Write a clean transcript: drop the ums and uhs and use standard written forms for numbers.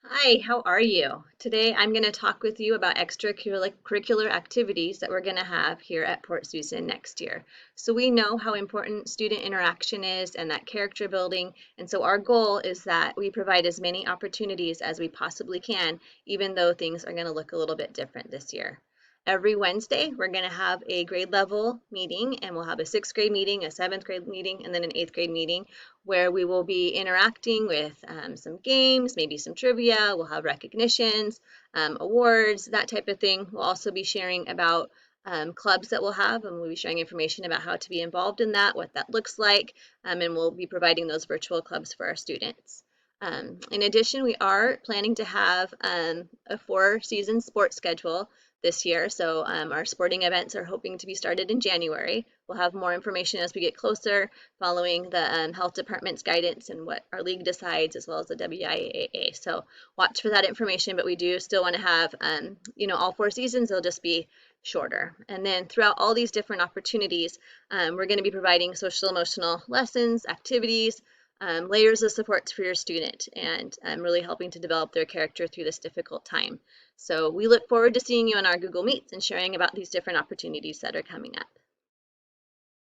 Hi, how are you? Today I'm going to talk with you about extracurricular activities that we're going to have here at Port Susan next year. So we know how important student interaction is and that character building, and so our goal is that we provide as many opportunities as we possibly can, even though things are going to look a little bit different this year. Every Wednesday, we're going to have a grade level meeting, and we'll have a sixth grade meeting, a seventh grade meeting, and then an eighth grade meeting where we will be interacting with some games, maybe some trivia. We'll have recognitions, awards, that type of thing. We'll also be sharing about clubs that we'll have, and we'll be sharing information about how to be involved in that, what that looks like, and we'll be providing those virtual clubs for our students. In addition, we are planning to have a four-season sports schedule this year. So our sporting events are hoping to be started in January. We'll have more information as we get closer, following the health department's guidance and what our league decides, as well as the WIAA. So watch for that information, but we do still want to have, all four seasons. They'll just be shorter. And then throughout all these different opportunities, we're going to be providing social emotional lessons, activities, layers of supports for your student, and really helping to develop their character through this difficult time. So we look forward to seeing you on our Google Meets and sharing about these different opportunities that are coming up.